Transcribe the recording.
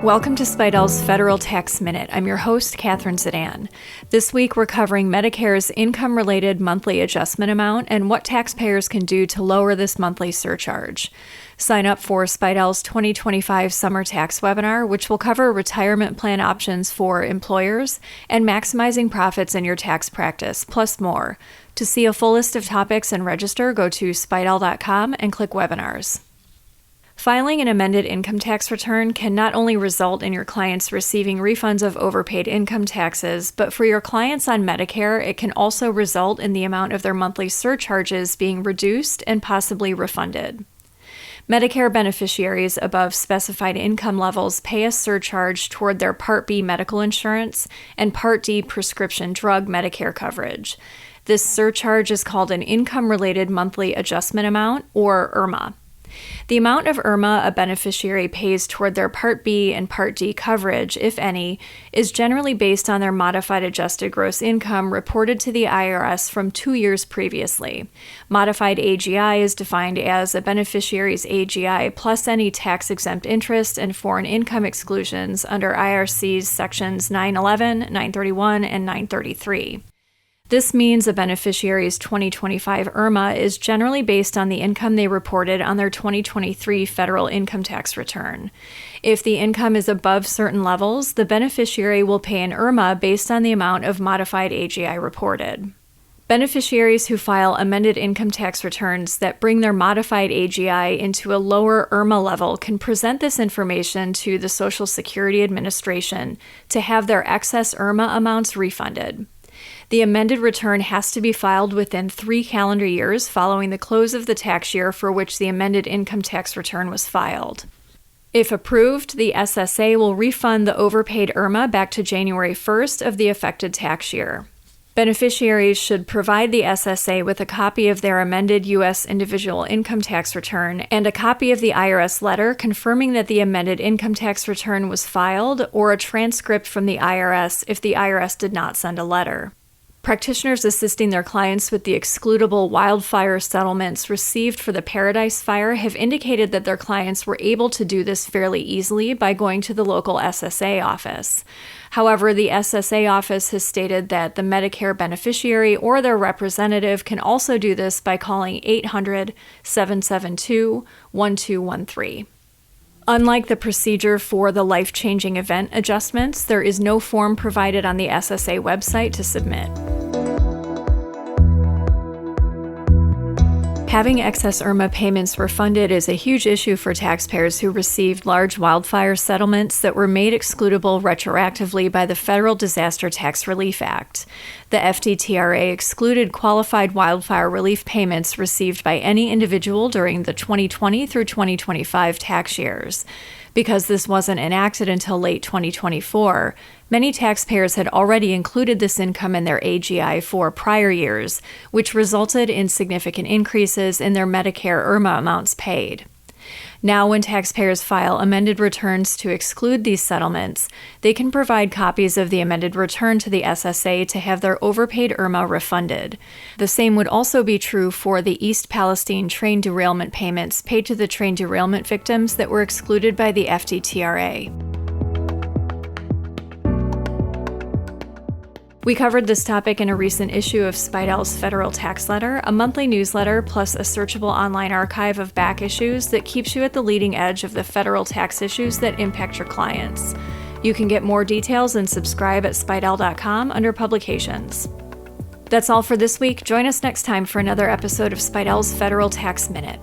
Welcome to Spiedel's Federal Tax Minute. I'm your host, Catherine Zidane. This week, we're covering Medicare's income-related monthly adjustment amount and what taxpayers can do to lower this monthly surcharge. Sign up for Spiedel's 2025 Summer Tax Webinar, which will cover retirement plan options for employers and maximizing profits in your tax practice, plus more. To see a full list of topics and register, go to spiedel.com and click Webinars. Filing an amended income tax return can not only result in your clients receiving refunds of overpaid income taxes, but for your clients on Medicare, it can also result in the amount of their monthly surcharges being reduced and possibly refunded. Medicare beneficiaries above specified income levels pay a surcharge toward their Part B medical insurance and Part D prescription drug Medicare coverage. This surcharge is called an income-related monthly adjustment amount, or IRMA. The amount of IRMA a beneficiary pays toward their Part B and Part D coverage, if any, is generally based on their modified adjusted gross income reported to the IRS from 2 years previously. Modified AGI is defined as a beneficiary's AGI plus any tax-exempt interest and foreign income exclusions under IRC's Sections 911, 931, and 933. This means a beneficiary's 2025 IRMA is generally based on the income they reported on their 2023 federal income tax return. If the income is above certain levels, the beneficiary will pay an IRMA based on the amount of modified AGI reported. Beneficiaries who file amended income tax returns that bring their modified AGI into a lower IRMA level can present this information to the Social Security Administration to have their excess IRMA amounts refunded. The amended return has to be filed within 3 calendar years following the close of the tax year for which the amended income tax return was filed. If approved, the SSA will refund the overpaid IRMA back to January 1st of the affected tax year. Beneficiaries should provide the SSA with a copy of their amended U.S. individual income tax return and a copy of the IRS letter confirming that the amended income tax return was filed, or a transcript from the IRS if the IRS did not send a letter. Practitioners assisting their clients with the excludable wildfire settlements received for the Paradise Fire have indicated that their clients were able to do this fairly easily by going to the local SSA office. However, the SSA office has stated that the Medicare beneficiary or their representative can also do this by calling 800-772-1213. Unlike the procedure for the life-changing event adjustments, there is no form provided on the SSA website to submit. Having excess IRMA payments refunded is a huge issue for taxpayers who received large wildfire settlements that were made excludable retroactively by the Federal Disaster Tax Relief Act. The FDTRA excluded qualified wildfire relief payments received by any individual during the 2020 through 2025 tax years. Because this wasn't enacted until late 2024, many taxpayers had already included this income in their AGI for prior years, which resulted in significant increases in their Medicare IRMA amounts paid. Now, when taxpayers file amended returns to exclude these settlements, they can provide copies of the amended return to the SSA to have their overpaid IRMA refunded. The same would also be true for the East Palestine train derailment payments paid to the train derailment victims that were excluded by the FDTRA. We covered this topic in a recent issue of Spiedel's Federal Tax Letter, a monthly newsletter plus a searchable online archive of back issues that keeps you at the leading edge of the federal tax issues that impact your clients. You can get more details and subscribe at spiedel.com under Publications. That's all for this week. Join us next time for another episode of Spiedel's Federal Tax Minute.